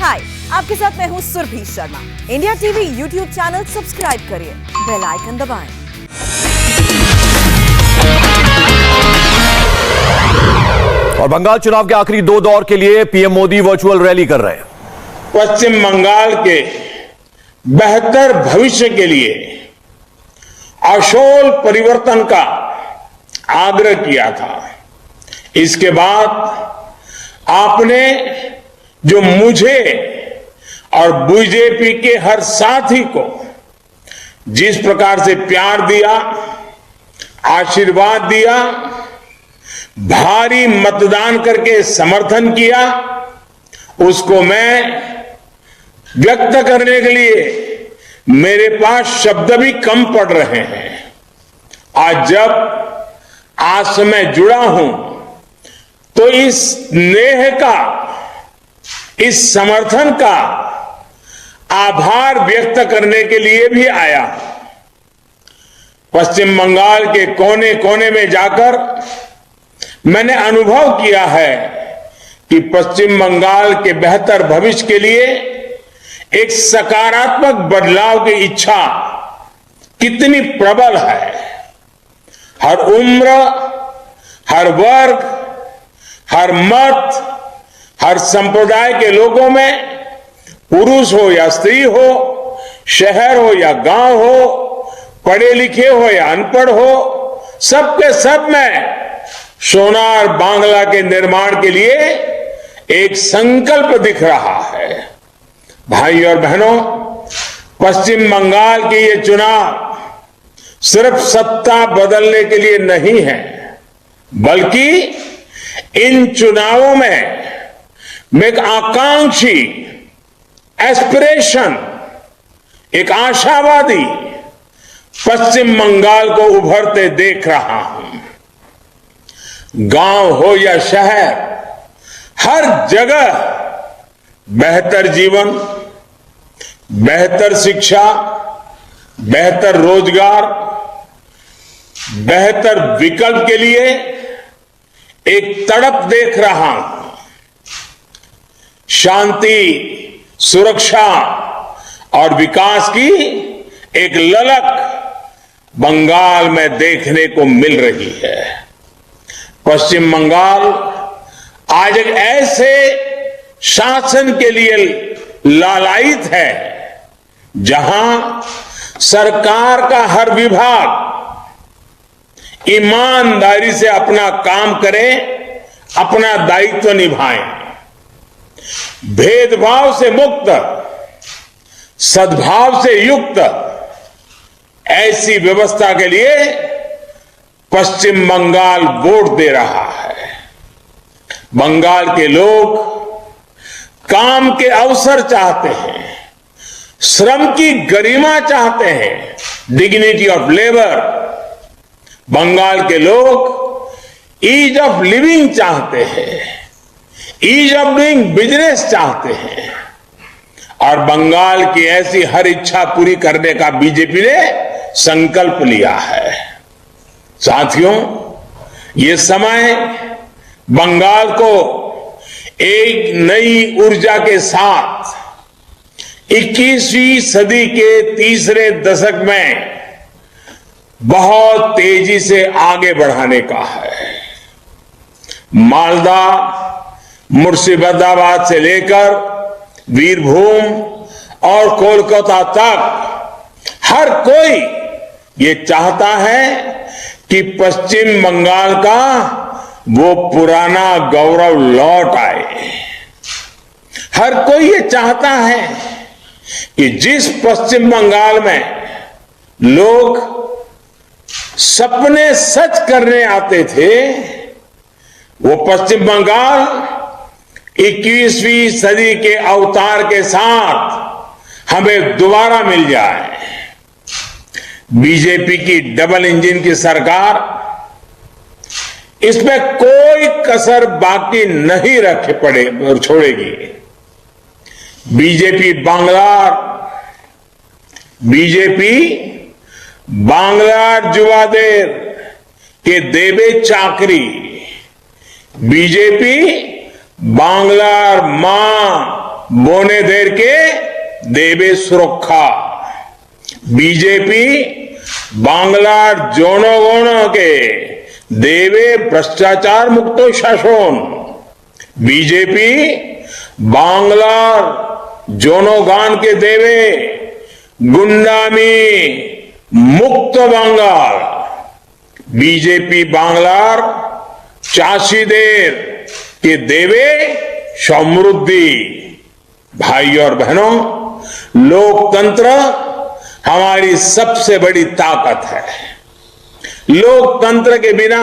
हाय, आपके साथ मैं हूँ Surbhi Sharma. India TV YouTube channel subscribe करिए, बेल आइकन दबाएं। और बंगाल चुनाव के आखिरी 2 दौर के लिए पीएम मोदी वर्चुअल रैली कर रहे हैं। पश्चिम बंगाल के बेहतर भविष्य के लिए आशोल परिवर्तन का आग्रह किया था। इसके बाद आपने जो मुझे और बीजेपी के हर साथी को जिस प्रकार से प्यार दिया, आशीर्वाद दिया, भारी मतदान करके समर्थन किया, उसको मैं व्यक्त करने के लिए मेरे पास शब्द भी कम पड़ रहे हैं। आज से मैं जुड़ा हूं तो इस स्नेह का, इस समर्थन का आभार व्यक्त करने के लिए भी आया। पश्चिम बंगाल के कोने कोने में जाकर मैंने अनुभव किया है कि पश्चिम बंगाल के बेहतर भविष्य के लिए एक सकारात्मक बदलाव की इच्छा कितनी प्रबल है। हर उम्र, हर वर्ग, हर मत, हर संप्रदाय के लोगों में, पुरुष हो या स्त्री हो, शहर हो या गांव हो, पढ़े लिखे हो या अनपढ़ हो, सबके सब में सोनार बांग्ला के निर्माण के लिए एक संकल्प दिख रहा है। भाई और बहनों, पश्चिम बंगाल के ये चुनाव सिर्फ सत्ता बदलने के लिए नहीं है, बल्कि इन चुनावों में एक आकांक्षी, एस्पिरेशन, एक आशावादी पश्चिम बंगाल को उभरते देख रहा हूं। गांव हो या शहर, हर जगह बेहतर जीवन, बेहतर शिक्षा, बेहतर रोजगार, बेहतर विकल्प के लिए एक तड़प देख रहा हूं। शांति, सुरक्षा और विकास की एक ललक बंगाल में देखने को मिल रही है। पश्चिम बंगाल आज एक ऐसे शासन के लिए लालायित है जहां सरकार का हर विभाग ईमानदारी से अपना काम करे, अपना दायित्व निभाए। भेदभाव से मुक्त, सद्भाव से युक्त ऐसी व्यवस्था के लिए पश्चिम बंगाल वोट दे रहा है। बंगाल के लोग काम के अवसर चाहते हैं, श्रम की गरिमा चाहते हैं, डिग्निटी ऑफ लेबर। बंगाल के लोग ईज ऑफ लिविंग चाहते हैं, ईज ऑफ डूइंग बिजनेस चाहते हैं। और बंगाल की ऐसी हर इच्छा पूरी करने का बीजेपी ने संकल्प लिया है। साथियों, ये समय बंगाल को एक नई ऊर्जा के साथ 21वीं सदी के तीसरे दशक में बहुत तेजी से आगे बढ़ाने का है। मालदा, मुर्शिदाबाद से लेकर वीरभूम और कोलकाता तक हर कोई ये चाहता है कि पश्चिम बंगाल का वो पुराना गौरव लौट आए। हर कोई ये चाहता है कि जिस पश्चिम बंगाल में लोग सपने सच करने आते थे, वो पश्चिम बंगाल 21वीं सदी के अवतार के साथ हमें दोबारा मिल जाए। बीजेपी की डबल इंजन की सरकार इसमें कोई कसर बाकी नहीं छोड़ेगी। बीजेपी बांग्लार जुवादेर के देवे चाकरी, बीजेपी बांग्लार मां बोने देर के देवे सुरक्षा। बीजेपी बांग्ला जनगण के देवे भ्रष्टाचार मुक्त शासन। बीजेपी बांग्ला जनगण के देवे गुंडामी मुक्त बांगाल। बीजेपी बांग्लार चाषीदेर के देवे समृद्धि। भाई और बहनों, लोकतंत्र हमारी सबसे बड़ी ताकत है। लोकतंत्र के बिना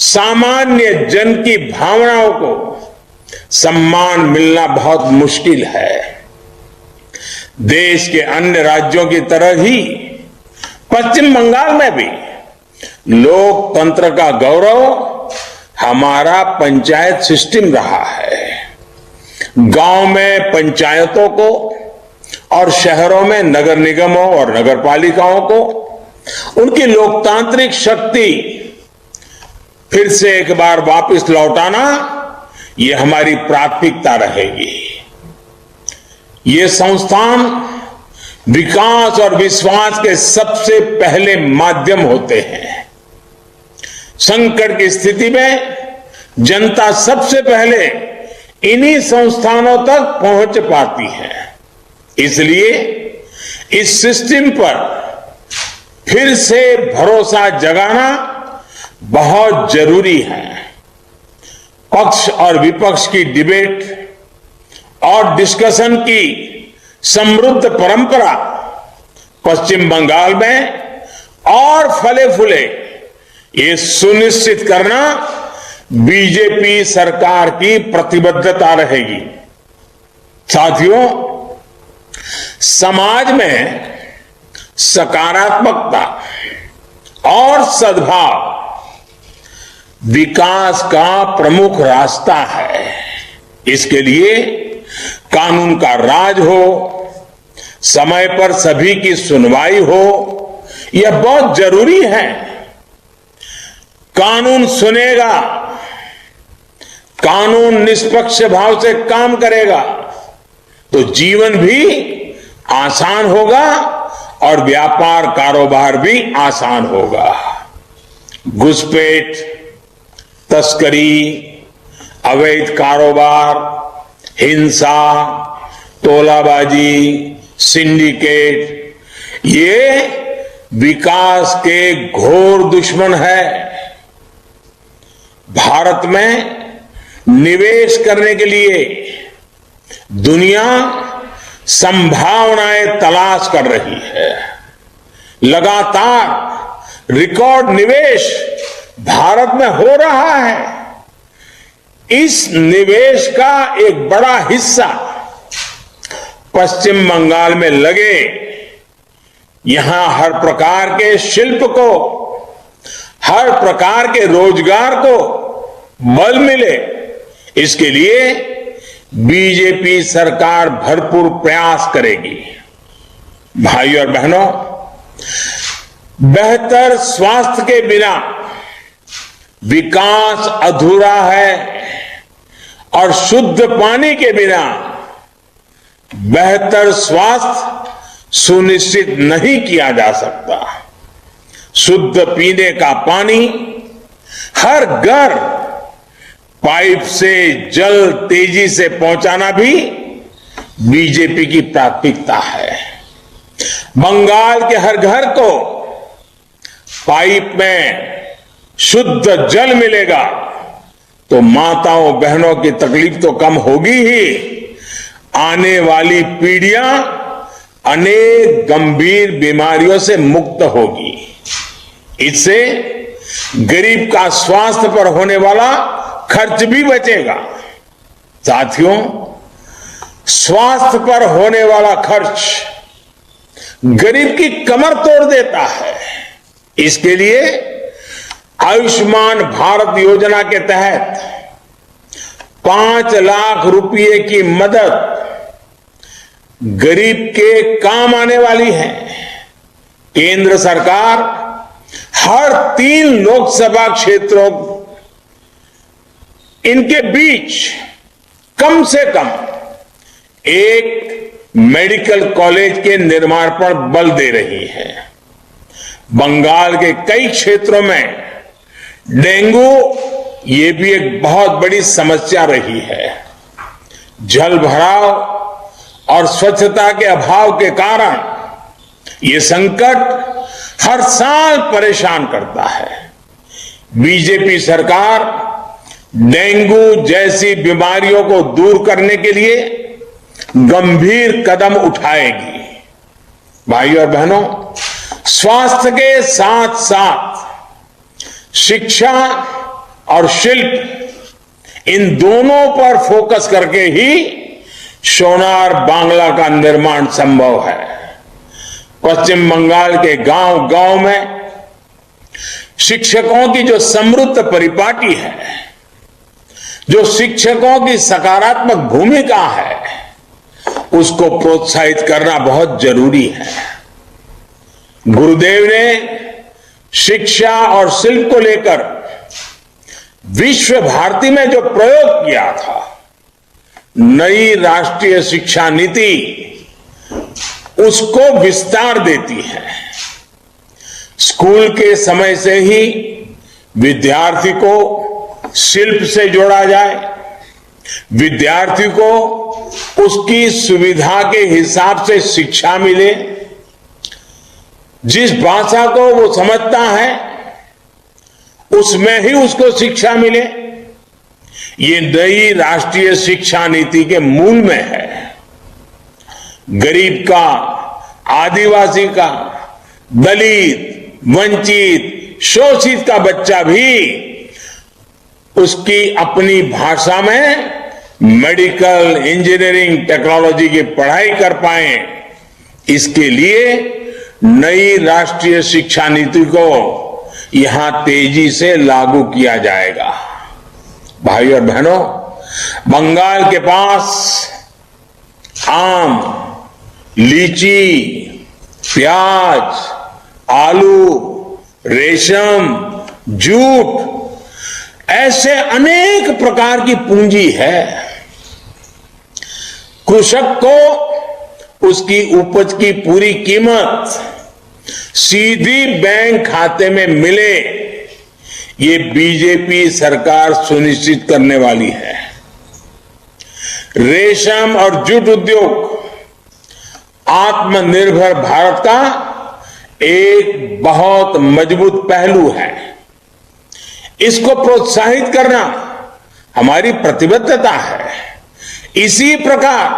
सामान्य जन की भावनाओं को सम्मान मिलना बहुत मुश्किल है। देश के अन्य राज्यों की तरह ही पश्चिम बंगाल में भी लोकतंत्र का गौरव हमारा पंचायत सिस्टम रहा है। गांव में पंचायतों को और शहरों में नगर निगमों और नगर पालिकाओं को उनकी लोकतांत्रिक शक्ति फिर से एक बार वापस लौटाना, ये हमारी प्राथमिकता रहेगी। ये संस्थान विकास और विश्वास के सबसे पहले माध्यम होते हैं। संकट की स्थिति में जनता सबसे पहले इन्हीं संस्थानों तक पहुंच पाती है। इसलिए इस सिस्टम पर फिर से भरोसा जगाना बहुत जरूरी है। पक्ष और विपक्ष की डिबेट और डिस्कशन की समृद्ध परंपरा पश्चिम बंगाल में और फले फूले, ये सुनिश्चित करना बीजेपी सरकार की प्रतिबद्धता रहेगी। साथियों, समाज में सकारात्मकता और सद्भाव विकास का प्रमुख रास्ता है। इसके लिए कानून का राज हो, समय पर सभी की सुनवाई हो, यह बहुत जरूरी है। कानून सुनेगा, कानून निष्पक्ष भाव से काम करेगा तो जीवन भी आसान होगा और व्यापार कारोबार भी आसान होगा। घुसपैठ, तस्करी, अवैध कारोबार, हिंसा, तोलाबाजी, सिंडिकेट, ये विकास के घोर दुश्मन है। भारत में निवेश करने के लिए दुनिया संभावनाएं तलाश कर रही है। लगातार रिकॉर्ड निवेश भारत में हो रहा है। इस निवेश का एक बड़ा हिस्सा पश्चिम बंगाल में लगे। यहां हर प्रकार के शिल्प को, हर प्रकार के रोजगार को बल मिले, इसके लिए बीजेपी सरकार भरपूर प्रयास करेगी। भाई और बहनों, बेहतर स्वास्थ्य के बिना विकास अधूरा है और शुद्ध पानी के बिना बेहतर स्वास्थ्य सुनिश्चित नहीं किया जा सकता। शुद्ध पीने का पानी हर घर पाइप से जल तेजी से पहुंचाना भी बीजेपी की प्राथमिकता है। बंगाल के हर घर को पाइप में शुद्ध जल मिलेगा तो माताओं बहनों की तकलीफ तो कम होगी ही, आने वाली पीढ़ियां अनेक गंभीर बीमारियों से मुक्त होगी। इससे गरीब का स्वास्थ्य पर होने वाला खर्च भी बचेगा। साथियों, स्वास्थ्य पर होने वाला खर्च गरीब की कमर तोड़ देता है। इसके लिए आयुष्मान भारत योजना के तहत 5 लाख रुपए की मदद गरीब के काम आने वाली है। केंद्र सरकार हर 3 लोकसभा क्षेत्रों इनके बीच कम से कम एक मेडिकल कॉलेज के निर्माण पर बल दे रही है। बंगाल के कई क्षेत्रों में डेंगू ये भी एक बहुत बड़ी समस्या रही है। जल भराव और स्वच्छता के अभाव के कारण ये संकट हर साल परेशान करता है। बीजेपी सरकार डेंगू जैसी बीमारियों को दूर करने के लिए गंभीर कदम उठाएगी। भाइयों और बहनों, स्वास्थ्य के साथ साथ शिक्षा और शिल्प, इन दोनों पर फोकस करके ही सोनार बांग्ला का निर्माण संभव है। पश्चिम बंगाल के गांव गांव में शिक्षकों की जो समृद्ध परिपाटी है, जो शिक्षकों की सकारात्मक भूमिका है, उसको प्रोत्साहित करना बहुत जरूरी है। गुरुदेव ने शिक्षा और शिल्प को लेकर विश्व भारती में जो प्रयोग किया था, नई राष्ट्रीय शिक्षा नीति उसको विस्तार देती है। स्कूल के समय से ही विद्यार्थी को शिल्प से जोड़ा जाए, विद्यार्थी को उसकी सुविधा के हिसाब से शिक्षा मिले, जिस भाषा को वो समझता है उसमें ही उसको शिक्षा मिले। ये नई राष्ट्रीय शिक्षा नीति के मूल में है। गरीब का, आदिवासी का, दलित, वंचित, शोषित का बच्चा भी उसकी अपनी भाषा में मेडिकल, इंजीनियरिंग, टेक्नोलॉजी की पढ़ाई कर पाए, इसके लिए नई राष्ट्रीय शिक्षा नीति को यहां तेजी से लागू किया जाएगा। भाइयों और बहनों, बंगाल के पास आम, लीची, प्याज, आलू, रेशम, जूट ऐसे अनेक प्रकार की पूंजी है। कृषक को उसकी उपज की पूरी कीमत सीधी बैंक खाते में मिले, ये बीजेपी सरकार सुनिश्चित करने वाली है। रेशम और जूट उद्योग आत्मनिर्भर भारत का एक बहुत मजबूत पहलू है। इसको प्रोत्साहित करना हमारी प्रतिबद्धता है। इसी प्रकार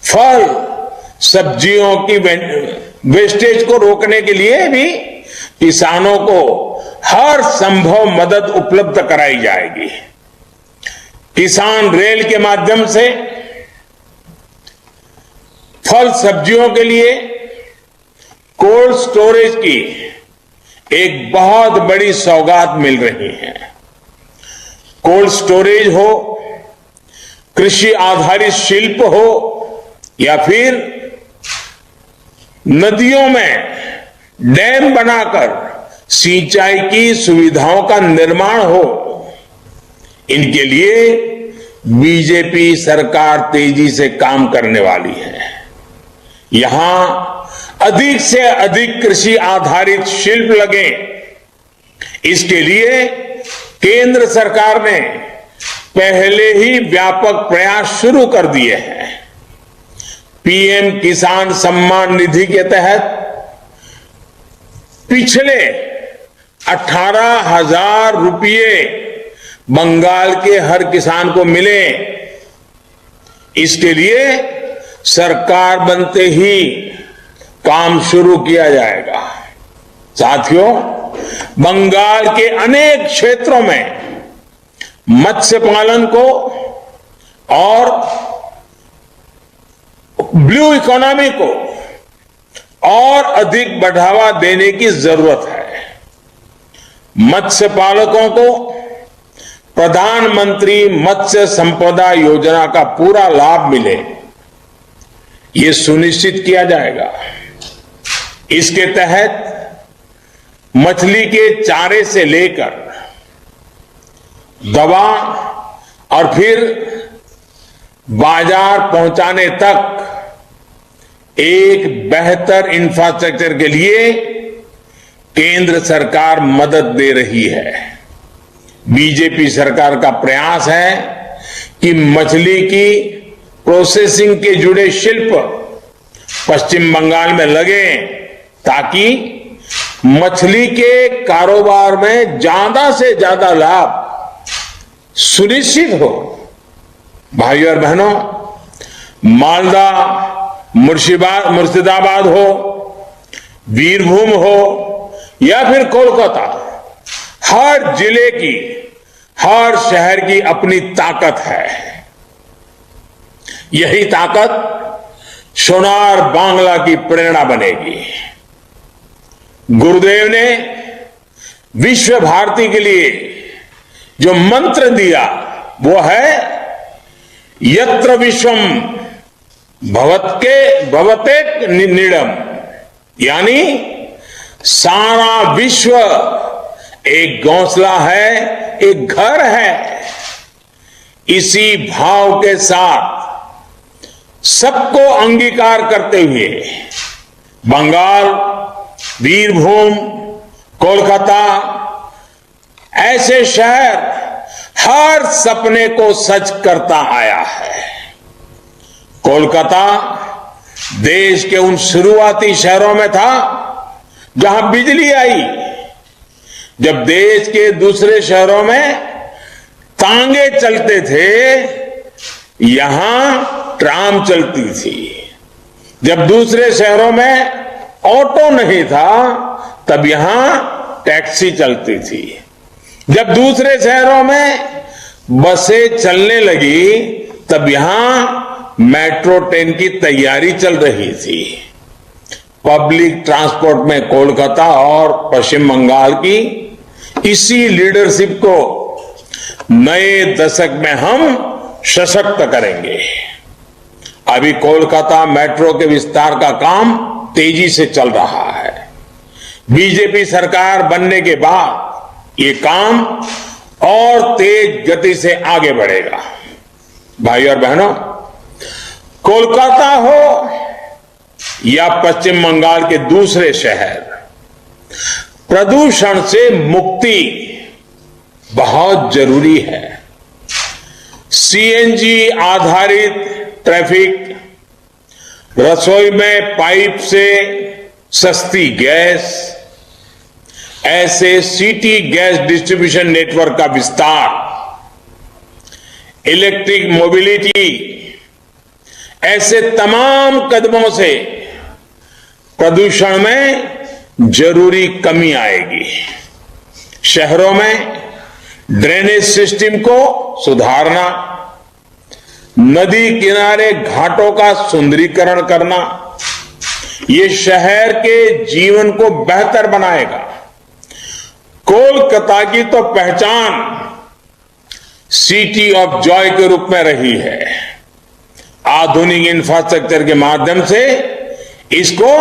फल, सब्जियों की वेस्टेज को रोकने के लिए भी किसानों को हर संभव मदद उपलब्ध कराई जाएगी। किसान रेल के माध्यम से फल सब्जियों के लिए कोल्ड स्टोरेज की एक बहुत बड़ी सौगात मिल रही है। कोल्ड स्टोरेज हो, कृषि आधारित शिल्प हो, या फिर नदियों में डैम बनाकर सिंचाई की सुविधाओं का निर्माण हो, इनके लिए बीजेपी सरकार तेजी से काम करने वाली है। यहां अधिक से अधिक कृषि आधारित शिल्प लगे, इसके लिए केंद्र सरकार ने पहले ही व्यापक प्रयास शुरू कर दिए हैं। पीएम किसान सम्मान निधि के तहत पिछले 18,000 रुपये बंगाल के हर किसान को मिले। इसके लिए सरकार बनते ही काम शुरू किया जाएगा। साथियों, बंगाल के अनेक क्षेत्रों में मत्स्य पालन को और ब्लू इकोनॉमी को और अधिक बढ़ावा देने की जरूरत है। मत्स्य पालकों को प्रधानमंत्री मत्स्य संपदा योजना का पूरा लाभ मिले, ये सुनिश्चित किया जाएगा। इसके तहत मछली के चारे से लेकर दवा और फिर बाजार पहुंचाने तक एक बेहतर इंफ्रास्ट्रक्चर के लिए केंद्र सरकार मदद दे रही है। बीजेपी सरकार का प्रयास है कि मछली की प्रोसेसिंग के जुड़े शिल्प पश्चिम बंगाल में लगे ताकि मछली के कारोबार में ज्यादा से ज्यादा लाभ सुनिश्चित हो। भाइयों और बहनों, मालदा, मुर्शिदाबाद हो, बीरभूम हो या फिर कोलकाता, हर जिले की, हर शहर की अपनी ताकत है। यही ताकत सोनार बांग्ला की प्रेरणा बनेगी। गुरुदेव ने विश्व भारती के लिए जो मंत्र दिया वो है यत्र विश्वम भवते निडम, यानी सारा विश्व एक घोंसला है, एक घर है। इसी भाव के साथ सबको अंगीकार करते हुए बंगाल, बीरभूम, कोलकाता ऐसे शहर हर सपने को सच करता आया है। कोलकाता देश के उन शुरुआती शहरों में था जहां बिजली आई, जब देश के दूसरे शहरों में तांगे चलते थे, यहां ट्राम चलती थी। जब दूसरे शहरों में ऑटो नहीं था, तब यहां टैक्सी चलती थी। जब दूसरे शहरों में बसें चलने लगी, तब यहां मेट्रो ट्रेन की तैयारी चल रही थी। पब्लिक ट्रांसपोर्ट में कोलकाता और पश्चिम बंगाल की इसी लीडरशिप को नए दशक में हम सशक्त करेंगे। अभी कोलकाता मेट्रो के विस्तार का काम तेजी से चल रहा है। बीजेपी सरकार बनने के बाद ये काम और तेज गति से आगे बढ़ेगा। भाई और बहनों, कोलकाता हो या पश्चिम बंगाल के दूसरे शहर, प्रदूषण से मुक्ति बहुत जरूरी है। सीएनजी आधारित ट्रैफिक, रसोई में पाइप से सस्ती गैस, ऐसे सिटी गैस डिस्ट्रीब्यूशन नेटवर्क का विस्तार, इलेक्ट्रिक मोबिलिटी, ऐसे तमाम कदमों से प्रदूषण में जरूरी कमी आएगी। शहरों में ड्रेनेज सिस्टम को सुधारना, नदी किनारे घाटों का सुंदरीकरण करना, ये शहर के जीवन को बेहतर बनाएगा। कोलकाता की तो पहचान सिटी ऑफ जॉय के रूप में रही है। आधुनिक इंफ्रास्ट्रक्चर के माध्यम से इसको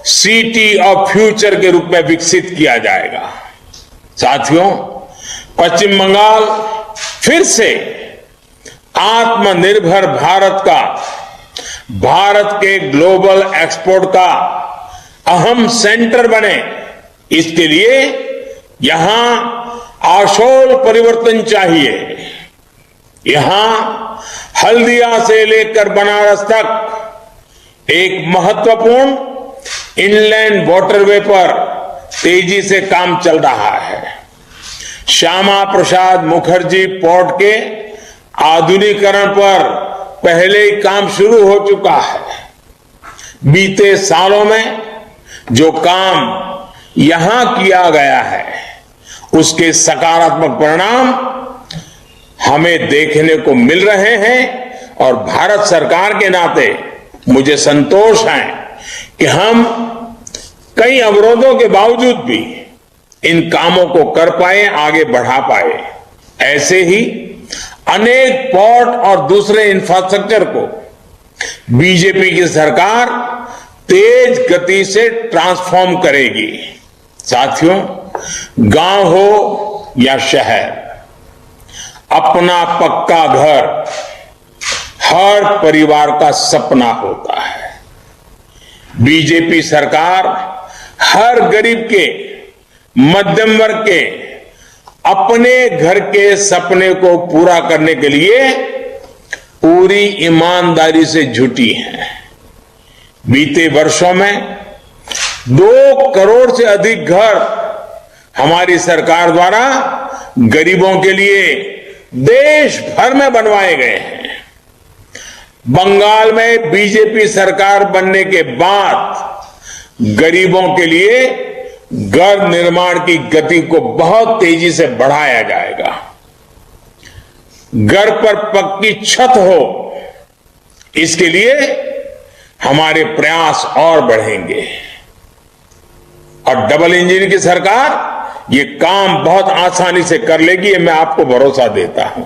सिटी ऑफ फ्यूचर के रूप में विकसित किया जाएगा। साथियों, पश्चिम बंगाल फिर से आत्मनिर्भर भारत का, भारत के ग्लोबल एक्सपोर्ट का अहम सेंटर बने, इसके लिए यहां आशोल परिवर्तन चाहिए। यहां हल्दिया से लेकर बनारस तक एक महत्वपूर्ण इनलैंड वाटरवे पर तेजी से काम चल रहा है। श्यामा प्रसाद मुखर्जी पोर्ट के आधुनिकीकरण पर पहले ही काम शुरू हो चुका है। बीते सालों में जो काम यहां किया गया है, उसके सकारात्मक परिणाम हमें देखने को मिल रहे हैं और भारत सरकार के नाते मुझे संतोष है कि हम कई अवरोधों के बावजूद भी इन कामों को कर पाए, आगे बढ़ा पाए। ऐसे ही अनेक पोर्ट और दूसरे इंफ्रास्ट्रक्चर को बीजेपी की सरकार तेज गति से ट्रांसफॉर्म करेगी। साथियों, गांव हो या शहर, अपना पक्का घर हर परिवार का सपना होता है। बीजेपी सरकार हर गरीब के, मध्यम वर्ग के अपने घर के सपने को पूरा करने के लिए पूरी ईमानदारी से जुटी है। बीते वर्षों में 2 करोड़ से अधिक घर हमारी सरकार द्वारा गरीबों के लिए देश भर में बनवाए गए हैं। बंगाल में बीजेपी सरकार बनने के बाद गरीबों के लिए घर निर्माण की गति को बहुत तेजी से बढ़ाया जाएगा। घर पर पक्की छत हो, इसके लिए हमारे प्रयास और बढ़ेंगे। और डबल इंजन की सरकार ये काम बहुत आसानी से कर लेगी, ये मैं आपको भरोसा देता हूं।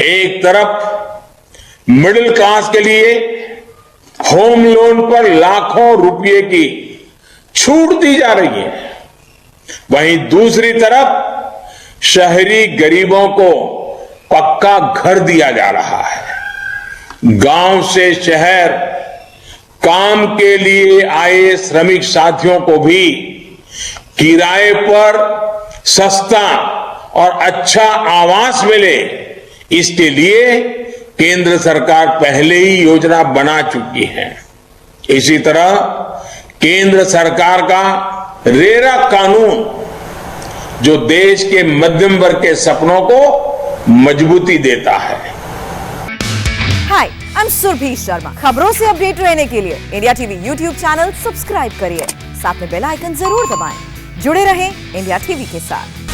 एक तरफ मिडिल क्लास के लिए होम लोन पर लाखों रुपए की छूट दी जा रही है, वहीं दूसरी तरफ शहरी गरीबों को पक्का घर दिया जा रहा है। गांव से शहर काम के लिए आए श्रमिक साथियों को भी किराए पर सस्ता और अच्छा आवास मिले, इसके लिए केंद्र सरकार पहले ही योजना बना चुकी है। इसी तरह केंद्र सरकार का रेरा कानून, जो देश के मध्यम वर्ग के सपनों को मजबूती देता है। हाय, आई एम सुरभि शर्मा। खबरों से अपडेट रहने के लिए India TV YouTube channel subscribe करिए, साथ में बेल आइकन जरूर दबाएं। जुड़े रहें इंडिया टीवी के साथ।